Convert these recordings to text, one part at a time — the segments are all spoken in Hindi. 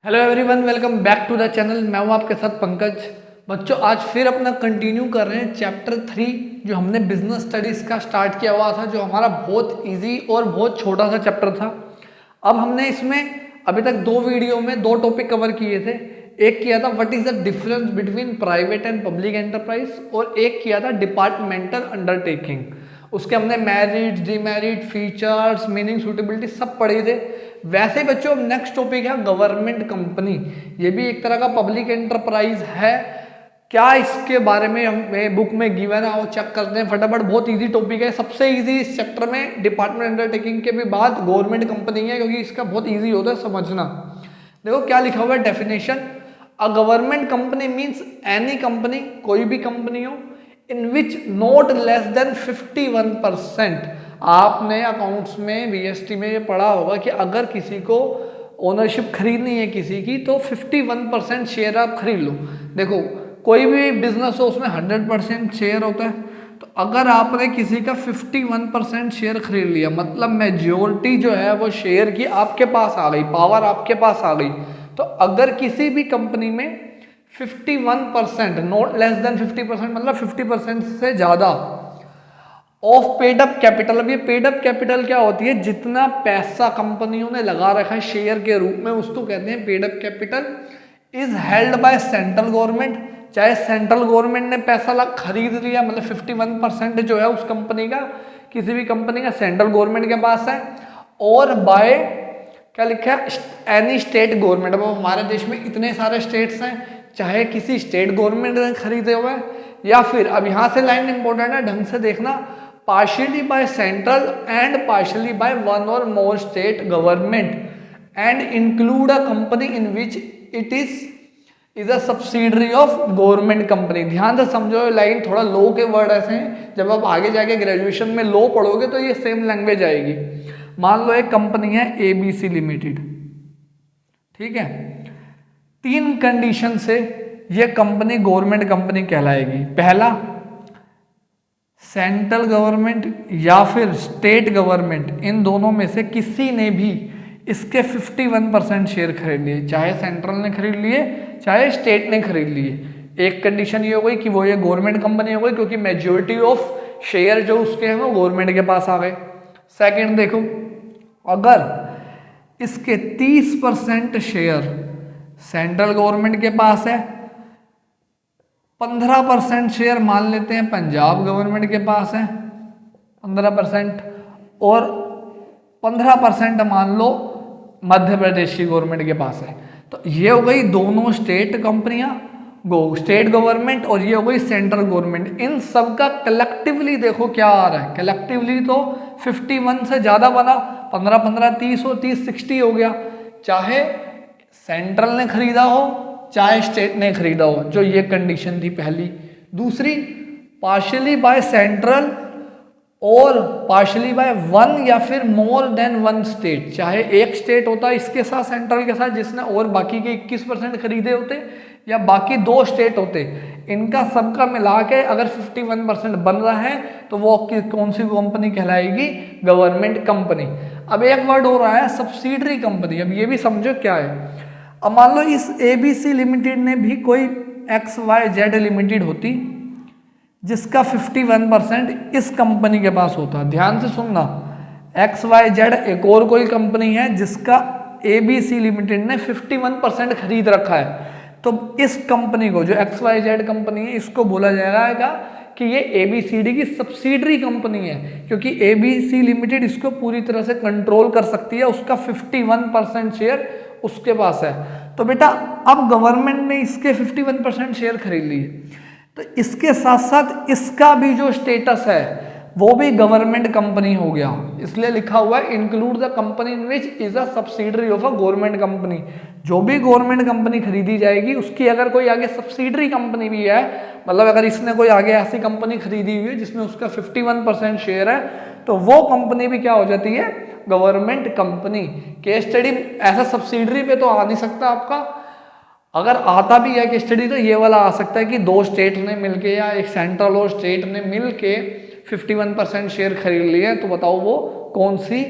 Hello everyone, welcome back to the channel. मैं हूं आपके साथ पंकज। बच्चों, आज फिर अपना कंटिन्यू कर रहे हैं चैप्टर 3 जो हमने बिजनेस स्टडीज़ का स्टार्ट किया हुआ था, जो हमारा बहुत इजी और बहुत छोटा सा चैप्टर था। अब हमने इसमें अभी तक दो वीडियो में दो टॉपिक कवर किए थे। एक किया था what is the difference between private and public enterprise, और एक किया था डिपार्टमेंटल अंडरटेकिंग। उसके हमने merit, demerit, features, meaning, suitability सब पढ़े थे। वैसे ही बच्चों, नेक्स्ट टॉपिक है गवर्नमेंट कंपनी। ये भी एक तरह का पब्लिक एंटरप्राइज है। क्या इसके बारे में हम बुक में गिवन है वो चेक करते हैं फटाफट। बहुत इजी टॉपिक है, सबसे इजी इस चैप्टर में डिपार्टमेंट अंडरटेकिंग के भी बाद गवर्नमेंट कंपनी है, क्योंकि इसका बहुत इजी होता है समझना। देखो क्या लिखा हुआ है definition. A government company means any company, कोई भी कंपनी हो, इन विच नॉट लेस देन 51%। आपने अकाउंट्स में, बीएसटी में ये पढ़ा होगा कि अगर किसी को ओनरशिप खरीदनी है किसी की, तो 51% शेयर आप खरीद लो। देखो कोई भी बिजनेस हो उसमें 100% शेयर होता है, तो अगर आपने किसी का 51% शेयर खरीद लिया, मतलब मेजोरिटी जो है वो शेयर की आपके पास आ गई, पावर आपके पास आ गई। तो अगर किसी भी कंपनी में 51%, नॉट लेस देन 50%, मतलब 50% से ज़्यादा ऑफ पेड अप कैपिटल। अब ये पेड अप कैपिटल क्या होती है? जितना पैसा कंपनियों ने लगा रखा है शेयर के रूप में, उसको कहते हैं paid up capital. Is held by central government, चाहे सेंट्रल गवर्नमेंट ने पैसा खरीद लिया, मतलब 51% जो है उस कंपनी का, किसी भी कंपनी का सेंट्रल गवर्नमेंट के पास है, और बाय क्या लिखा है, एनी स्टेट गवर्नमेंट। अब हमारे देश में इतने सारे स्टेट्स हैं, चाहे किसी स्टेट गवर्नमेंट ने खरीदे हुए हैं, या फिर अब यहाँ से लाइन इंपॉर्टेंट है, ढंग से देखना, partially by central and partially by one or more state government and include a company in which it is a subsidiary of government company। ध्यान से समझो लाइन, थोड़ा लो के वर्ड ऐसे हैं, जब आप आगे जाके ग्रेजुएशन में लो पढ़ोगे तो ये सेम लैंग्वेज आएगी। मान लो एक कंपनी है एबीसी लिमिटेड, ठीक है। 3 कंडीशन से ये कंपनी गवर्नमेंट कंपनी कहलाएगी। पहला, सेंट्रल गवर्नमेंट या फिर स्टेट गवर्नमेंट, इन दोनों में से किसी ने भी इसके 51% शेयर खरीद लिए, चाहे सेंट्रल ने खरीद लिए चाहे स्टेट ने खरीद लिए। एक कंडीशन ये हो गई कि वो ये गवर्नमेंट कंपनी हो गई, क्योंकि मेजॉरिटी ऑफ शेयर जो उसके हैं वो गवर्नमेंट के पास आ गए। सेकंड देखो, अगर इसके 30% शेयर सेंट्रल गवर्नमेंट के पास है, 15% शेयर मान लेते हैं पंजाब गवर्नमेंट के पास है 15%, और 15% मान लो मध्य प्रदेश की गवर्नमेंट के पास है। तो ये हो गई दोनों स्टेट कंपनियां, स्टेट गवर्नमेंट, और ये हो गई सेंट्रल गवर्नमेंट। इन सब का कलेक्टिवली देखो क्या आ रहा है। कलेक्टिवली तो 51 से ज़्यादा बना, 15-15 30 हो, 30-60 हो गया। चाहे सेंट्रल ने खरीदा हो चाहे स्टेट ने खरीदा हो, जो ये कंडीशन थी पहली। दूसरी, पार्शियली बाय सेंट्रल और पार्शियली बाय वन या फिर मोर देन वन स्टेट। चाहे एक स्टेट होता इसके साथ, सेंट्रल के साथ, जिसने और बाकी के 21% खरीदे होते, या बाकी 2 स्टेट होते, इनका सबका मिला के अगर 51% बन रहा है तो वो कौन सी कंपनी कहलाएगी? Government company. अब एक वर्ड हो रहा है सब्सिडरी कंपनी। अब ये भी समझो क्या है। अब मान लो इस एबीसी लिमिटेड ने भी कोई XYZ लिमिटेड होती, जिसका 51% इस कंपनी के पास होता। ध्यान से सुनना, XYZ एक और कोई कंपनी है जिसका एबीसी लिमिटेड ने 51% खरीद रखा है। तो इस कंपनी को, जो XYZ कंपनी है, इसको बोला जाएगा कि ये ABCD की सब्सिडरी कंपनी है, क्योंकि ABC लिमिटेड इसको पूरी तरह से कंट्रोल कर सकती है, उसका 51% शेयर उसके पास है। तो बेटा अब गवर्नमेंट ने इसके 51% शेयर खरीद लिए, तो इसके साथ साथ इसका भी जो स्टेटस है वो भी गवर्नमेंट कंपनी हो गया। इसलिए लिखा हुआ है include the company in which is a subsidiary of a government company. जो भी गवर्नमेंट कंपनी खरीदी जाएगी उसकी अगर कोई आगे सब्सिडरी कंपनी भी है, मतलब अगर इसने कोई आगे ऐसी कंपनी खरीदी हुई है जिसमें उसका 51% शेयर है, तो वो कंपनी भी क्या हो जाती है? Government company. केस स्टडी ऐसा सब्सिडरी पे तो आ नहीं सकता आपका, अगर आता भी है केस स्टडी तो ये वाला आ सकता है कि 2 स्टेट ने मिलके या एक सेंट्रल और स्टेट ने मिलके 51% शेयर खरीद लिए, तो बताओ वो कौन सी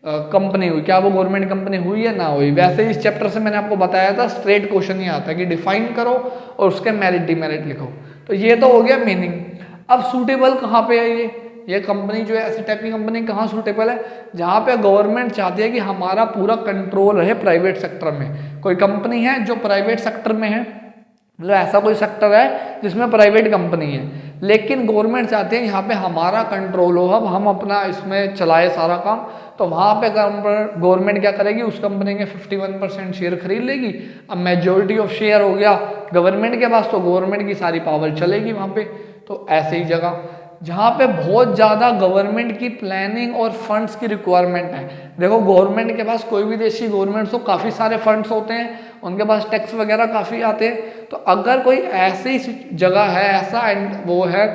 कंपनी हुई, क्या वो गवर्नमेंट कंपनी हुई या ना हुई। वैसे इस चैप्टर से मैंने आपको बताया था स्ट्रेट क्वेश्चन ही आता है कि डिफाइन करो और उसके मेरिट डिमेरिट लिखो। तो ये तो हो गया मीनिंग। अब सूटेबल कहाँ पे है ये कंपनी जो है, ऐसी टाइप की कंपनी कहाँ सूटेबल है, जहाँ पे गवर्नमेंट चाहती है कि हमारा पूरा कंट्रोल रहे प्राइवेट सेक्टर में। कोई कंपनी है जो प्राइवेट सेक्टर में है, मतलब ऐसा कोई सेक्टर है जिसमें प्राइवेट कंपनी है, लेकिन गवर्नमेंट चाहते हैं यहाँ पे हमारा कंट्रोल हो, अब हम अपना इसमें चलाए सारा काम। तो वहाँ पे गवर्नमेंट क्या करेगी, उस कंपनी के 51% शेयर खरीद लेगी। अब मेजोरिटी ऑफ शेयर हो गया गवर्नमेंट के पास, तो गवर्नमेंट की सारी पावर चलेगी वहाँ पे। तो ऐसे ही जगह जहाँ पे बहुत ज़्यादा गवर्नमेंट की प्लानिंग और फंड्स की रिक्वायरमेंट है। देखो गवर्नमेंट के पास, कोई भी देश की गवर्नमेंट को काफ़ी सारे फंड्स होते हैं, उनके पास टैक्स वगैरह काफ़ी आते हैं। तो अगर कोई ऐसी जगह है, ऐसा वो है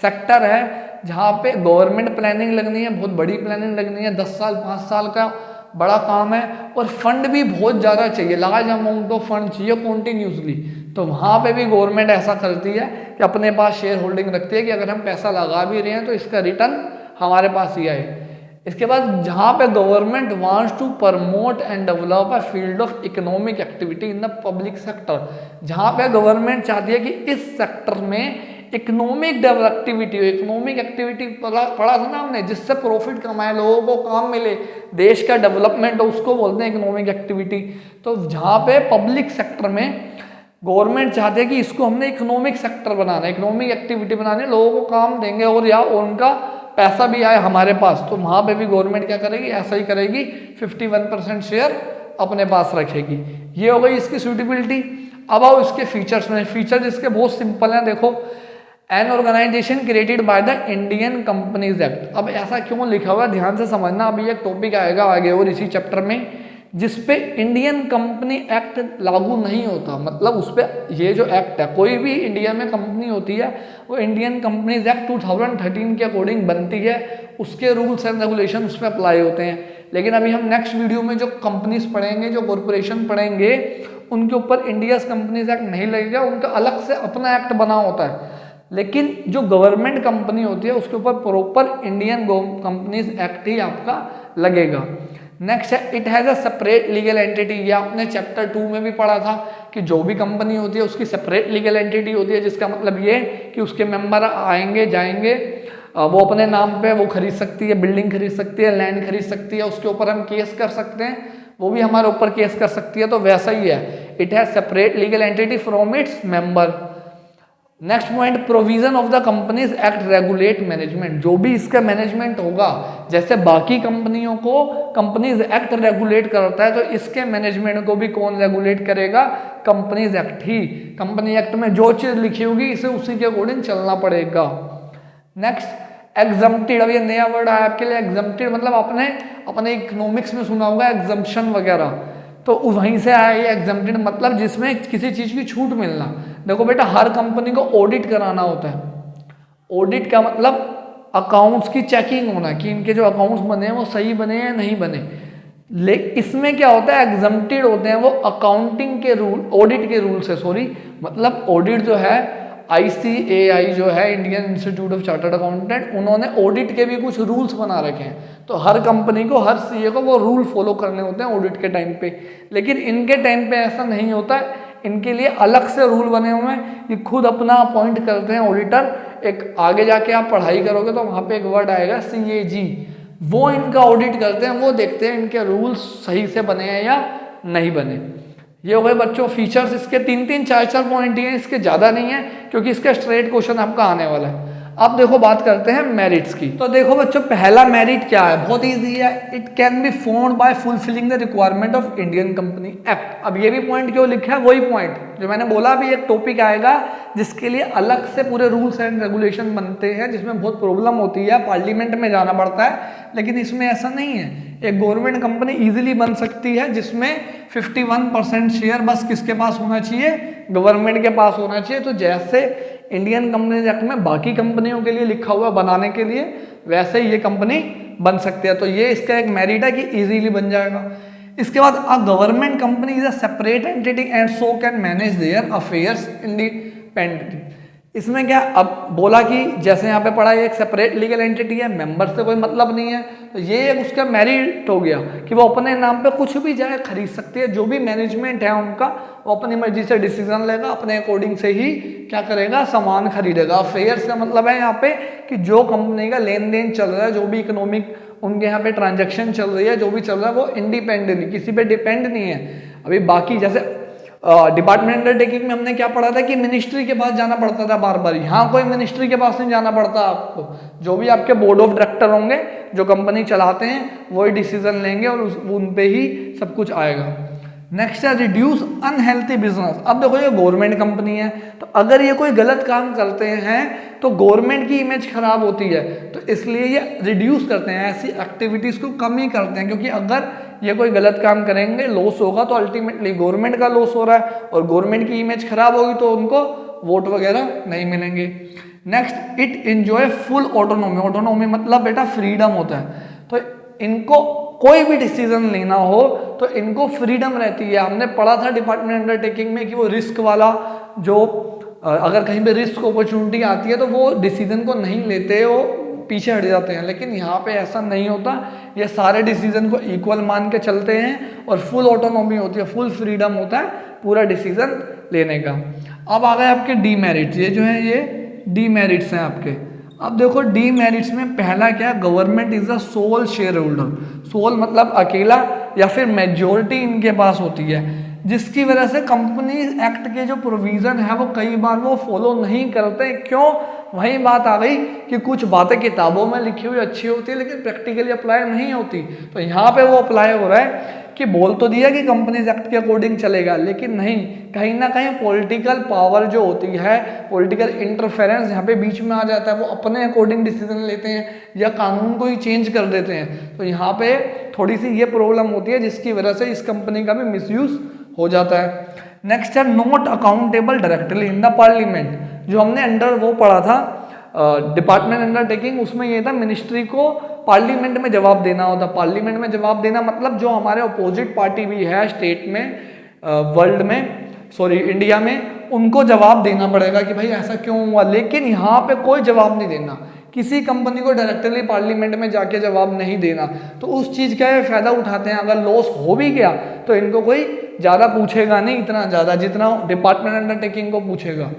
सेक्टर है जहाँ पे गवर्नमेंट प्लानिंग लगनी है, बहुत बड़ी प्लानिंग लगनी है, 10 साल 5 साल का बड़ा काम है, और फंड भी बहुत ज़्यादा चाहिए, लार्ज अमाउंट ऑफ फंड चाहिए कॉन्टिन्यूसली, तो वहाँ पे भी गवर्नमेंट ऐसा करती है कि अपने पास शेयर होल्डिंग रखती है कि अगर हम पैसा लगा भी रहे हैं तो इसका रिटर्न हमारे पास ही आए। इसके बाद जहाँ पे government wants to promote and develop a field of economic activity in the public sector, जहाँ पे गवर्नमेंट चाहती है कि इस सेक्टर में इकोनॉमिक एक्टिविटी हो। इकोनॉमिक एक्टिविटी पढ़ा था ना हमने, जिससे प्रॉफिट कमाए, लोगों को काम मिले, देश का डेवलपमेंट हो, उसको बोलते हैं इकोनॉमिक एक्टिविटी। तो जहाँ पे पब्लिक सेक्टर में गवर्नमेंट चाहते हैं कि इसको हमने इकोनॉमिक सेक्टर बनाना है, इकोनॉमिक एक्टिविटी बनानी है, लोगों को काम देंगे और या उनका पैसा भी आए हमारे पास, तो वहाँ पे भी गवर्नमेंट क्या करेगी, ऐसा ही करेगी, 51% शेयर अपने पास रखेगी। ये हो गई इसकी सूटेबिलिटी। अब आओ इसके फीचर्स में। फीचर इसके बहुत सिंपल हैं। देखो, an organisation created by the Indian companies act. अब ऐसा क्यों लिखा हुआ है, ध्यान से समझना, अभी एक टॉपिक आएगा आगे और इसी चैप्टर में जिसपे इंडियन कंपनी एक्ट लागू नहीं होता। मतलब उस पर ये जो एक्ट है, कोई भी इंडिया में कंपनी होती है वो इंडियन कंपनीज एक्ट 2013 के अकॉर्डिंग बनती है, उसके रूल्स एंड रेगुलेशन उस पर अप्लाई होते हैं। लेकिन अभी हम नेक्स्ट वीडियो में जो कंपनीज पढ़ेंगे, जो कॉरपोरेशन पढ़ेंगे, उनके ऊपर इंडिया कंपनीज एक्ट नहीं लगेगा, उनका अलग से अपना एक्ट बना होता है। लेकिन जो गवर्नमेंट कंपनी होती है उसके ऊपर प्रॉपर इंडियन कंपनीज एक्ट ही आपका लगेगा। नेक्स्ट है, it has a separate legal entity. ये आपने चैप्टर 2 में भी पढ़ा था कि जो भी कंपनी होती है उसकी सेपरेट लीगल एंटिटी होती है, जिसका मतलब ये कि उसके मेंबर आएंगे जाएंगे, वो अपने नाम पे वो खरीद सकती है, बिल्डिंग खरीद सकती है, लैंड खरीद सकती है, उसके ऊपर हम केस कर सकते हैं, वो भी हमारे ऊपर केस कर सकती है। तो वैसा ही है, it has separate legal entity from its member. Next point, provision of the companies act regulate management. जो भी इसका मैनेजमेंट होगा, जैसे बाकी कंपनियों को कंपनीज एक्ट रेगुलेट करता है, तो इसके मैनेजमेंट को भी कौन रेगुलेट करेगा, कंपनीज एक्ट ही। कंपनी एक्ट में जो चीज लिखी होगी इसे उसी के अकॉर्डिंग चलना पड़ेगा। Next, exempted. अब ये नया वर्ड आया आपके लिए, एग्जम्प्टेड मतलब आपने अपने इकोनॉमिक्स में सुना होगा एग्जम्पशन वगैरह, तो वहीं से आया ये एग्जम्प्टेड, मतलब जिसमें किसी चीज की छूट मिलना। देखो बेटा, हर कंपनी को ऑडिट कराना होता है। ऑडिट का मतलब अकाउंट्स की चेकिंग होना कि इनके जो अकाउंट्स बने हैं वो सही बने या नहीं बने। लेकिन इसमें क्या होता है, एग्जम्प्टेड होते हैं वो अकाउंटिंग के रूल, ऑडिट के रूल से, सॉरी, मतलब ऑडिट जो है ICAI जो है, Indian institute of chartered accountant, उन्होंने ऑडिट के भी कुछ रूल्स बना रखे हैं। तो हर कंपनी को, हर CA को वो रूल फॉलो करने होते हैं ऑडिट के टाइम पे। लेकिन इनके टाइम पे ऐसा नहीं होता है, इनके लिए अलग से रूल बने हुए हैं, ये खुद अपना अपॉइंट करते हैं ऑडिटर। एक आगे जाके आप पढ़ाई करोगे तो वहाँ पे एक वर्ड आएगा CAG, वो इनका ऑडिट करते हैं, वो देखते हैं इनके रूल्स सही से बने हैं या नहीं बने। ये हो गए बच्चों फीचर्स। इसके 3-3 4-4 पॉइंट ही हैं, इसके ज़्यादा नहीं है, क्योंकि इसका स्ट्रेट क्वेश्चन आपका आने वाला है। अब देखो बात करते हैं मेरिट्स की। तो देखो बच्चों, पहला मेरिट क्या है, बहुत इजी है, it can be found by fulfilling the requirement of Indian company act. अब ये भी पॉइंट क्यों लिखा है, वही पॉइंट जो मैंने बोला, अभी एक टॉपिक आएगा जिसके लिए अलग से पूरे रूल्स एंड रेगुलेशन बनते हैं, जिसमें बहुत प्रॉब्लम होती है, पार्लियामेंट में जाना पड़ता है। लेकिन इसमें ऐसा नहीं है, एक गवर्नमेंट कंपनी इजीली बन सकती है जिसमें 51% शेयर बस किसके पास होना चाहिए, गवर्नमेंट के पास होना चाहिए। तो जैसे इंडियन कंपनीज एक्ट में बाकी कंपनियों के लिए लिखा हुआ बनाने के लिए, वैसे ही ये कंपनी बन सकती है। तो ये इसका एक मेरिट है कि इजीली बन जाएगा। इसके बाद a government company is a separate entity and so can manage there affairs independently. इसमें क्या, अब बोला कि जैसे यहाँ पे पढ़ा है एक सेपरेट लीगल एंटिटी है, मेंबर से कोई मतलब नहीं है, तो ये एक उसका मेरिट हो गया कि वो अपने नाम पे कुछ भी जाए खरीद सकती है। जो भी मैनेजमेंट है उनका, वो अपनी मर्जी से डिसीजन लेगा, अपने अकॉर्डिंग से ही क्या करेगा, सामान खरीदेगा। फेयर से मतलब है यहाँ पे कि जो कंपनी का लेन देन चल रहा है, जो भी इकोनॉमिक उनके यहाँ पे ट्रांजेक्शन चल रही है, जो भी चल रहा है वो इंडिपेंडेंट, किसी पे डिपेंड नहीं है। अभी बाकी जैसे डिपार्टमेंट अंडरटेकिंग में हमने क्या पढ़ा था कि मिनिस्ट्री के पास जाना पड़ता था बार बार, यहाँ कोई मिनिस्ट्री के पास नहीं जाना पड़ता आपको। जो भी आपके बोर्ड ऑफ डायरेक्टर होंगे जो कंपनी चलाते हैं वही डिसीजन लेंगे और उन पे ही सब कुछ आएगा। नेक्स्ट है रिड्यूस अनहेल्थी बिजनेस। अब देखो ये गवर्नमेंट कंपनी है, तो अगर ये कोई गलत काम करते हैं तो गवर्नमेंट की इमेज खराब होती है, तो इसलिए ये रिड्यूस करते हैं, ऐसी एक्टिविटीज को कम ही करते हैं। क्योंकि अगर ये कोई गलत काम करेंगे, लॉस होगा, तो अल्टीमेटली गवर्नमेंट का लॉस हो रहा है और गवर्नमेंट की इमेज खराब होगी तो उनको वोट वगैरह नहीं मिलेंगे। Next, it enjoy full autonomy. Autonomy मतलब बेटा फ्रीडम होता है, तो इनको कोई भी डिसीजन लेना हो तो इनको फ्रीडम रहती है। हमने पढ़ा था डिपार्टमेंट अंडरटेकिंग में कि वो रिस्क वाला, जो अगर कहीं पे रिस्क अपॉर्चुनिटी आती है तो वो डिसीजन को नहीं लेते, वो पीछे हट जाते हैं। लेकिन यहाँ पे ऐसा नहीं होता, ये सारे डिसीजन को इक्वल मान के चलते हैं और फुल ऑटोनॉमी होती है, फुल फ्रीडम होता है पूरा डिसीजन लेने का। अब आ गए आपके डीमेरिट्स। ये जो है ये डीमेरिट्स हैं आपके। अब देखो डीमेरिट्स में पहला क्या है, government is the sole share holder. Sole मतलब अकेला या फिर मेजोरिटी इनके पास होती है, जिसकी वजह से कंपनी एक्ट के जो प्रोविजन है वो कई बार वो फॉलो नहीं करते। क्यों? वही बात आ गई कि कुछ बातें किताबों में लिखी हुई अच्छी होती है लेकिन प्रैक्टिकली अप्लाई नहीं होती। तो यहाँ पे वो अप्लाई हो रहा है कि बोल तो दिया कि कंपनीज एक्ट के अकॉर्डिंग चलेगा, लेकिन नहीं, कहीं ना कहीं पॉलिटिकल पावर जो होती है, पॉलिटिकल इंटरफेरेंस यहाँ पे बीच में आ जाता है। वो अपने अकॉर्डिंग डिसीजन लेते हैं या कानून को ही चेंज कर देते हैं। तो यहाँ पे थोड़ी सी ये प्रॉब्लम होती है जिसकी वजह से इस कंपनी का भी मिसयूज हो जाता है। नेक्स्ट है not accountable directly in the parliament. जो हमने अंडर वो पढ़ा था डिपार्टमेंट अंडरटेकिंग, उसमें ये था मिनिस्ट्री को पार्लियामेंट में जवाब देना होता। पार्लियामेंट में जवाब देना मतलब जो हमारे अपोजिट पार्टी भी है स्टेट में, वर्ल्ड में, सॉरी इंडिया में, उनको जवाब देना पड़ेगा कि भाई ऐसा क्यों हुआ। लेकिन यहाँ पे कोई जवाब नहीं देना, किसी कंपनी को डायरेक्टली पार्लियामेंट में जाके जवाब नहीं देना। तो उस चीज़ का ये फायदा उठाते हैं। अगर लॉस हो भी गया तो इनको कोई ज़्यादा पूछेगा नहीं, इतना ज़्यादा जितना डिपार्टमेंट अंडरटेकिंग को पूछेगा।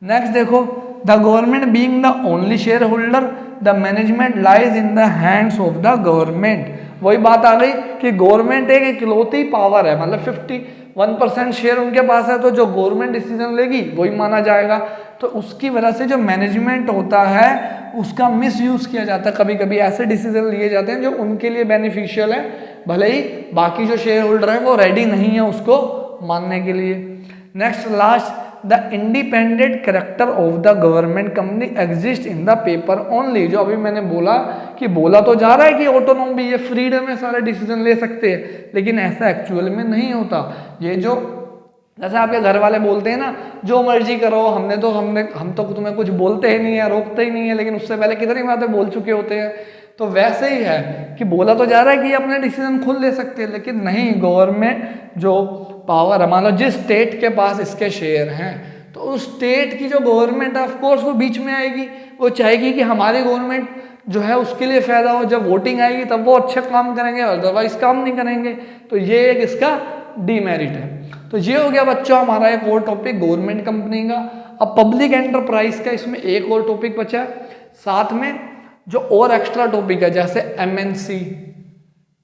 नेक्स्ट देखो, the government being the only share holder, the management lies in the hands of the government. वही बात आ गई कि गवर्नमेंट एक इकलौती पावर है, मतलब 51% शेयर उनके पास है, तो जो गवर्नमेंट डिसीजन लेगी वही माना जाएगा। तो उसकी वजह से जो मैनेजमेंट होता है उसका मिसयूज किया जाता है। कभी कभी ऐसे डिसीजन लिए जाते हैं जो उनके लिए बेनिफिशियल है, भले ही बाकी जो शेयर होल्डर है वो रेडी नहीं है उसको मानने के लिए। Next last, the independent character of the government company exist in the paper only. जो अभी मैंने बोला कि बोला तो जा रहा है कि ऑटोनॉमी, ये फ्रीडम है, सारे डिसीजन ले सकते हैं, लेकिन ऐसा एक्चुअल में नहीं होता। ये जो जैसे आपके घर वाले बोलते हैं ना, जो मर्जी करो, हम तो तुम्हें कुछ बोलते ही नहीं है, रोकते ही नहीं है, लेकिन उससे पहले कितनी बातें बोल चुके होते हैं। तो वैसे ही है कि बोला तो जा रहा है कि अपने डिसीजन खुद ले सकते हैं, लेकिन नहीं, गवर्नमेंट जो पावर है, मान लो जिस स्टेट के पास इसके शेयर हैं, तो उस स्टेट की जो गवर्नमेंट है ऑफकोर्स वो बीच में आएगी। वो चाहेगी कि हमारी गवर्नमेंट जो है उसके लिए फायदा हो। जब वोटिंग आएगी तब वो अच्छे काम करेंगे, अदरवाइज काम नहीं करेंगे। तो ये एक इसका डीमेरिट है। तो ये हो गया बच्चों हमारा एक और टॉपिक गवर्नमेंट कंपनी का। अब पब्लिक एंटरप्राइज का इसमें एक और टॉपिक बचा है, साथ में जो और एक्स्ट्रा टॉपिक है जैसे एमएनसी,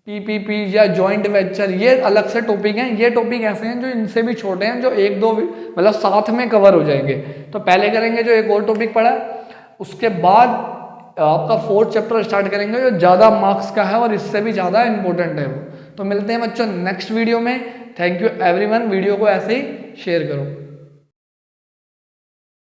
पीपीपी या जॉइंट वेंचर, ये अलग से टॉपिक हैं। ये टॉपिक ऐसे हैं जो इनसे भी छोटे हैं, जो एक दो मतलब साथ में कवर हो जाएंगे। तो पहले करेंगे जो एक और टॉपिक पढ़ा, उसके बाद आपका 4th चैप्टर स्टार्ट करेंगे जो ज़्यादा मार्क्स का है और इससे भी ज़्यादा इंपॉर्टेंट है वो। तो मिलते हैं बच्चों नेक्स्ट वीडियो में। Thank you everyone. वीडियो को ऐसे ही शेयर करो।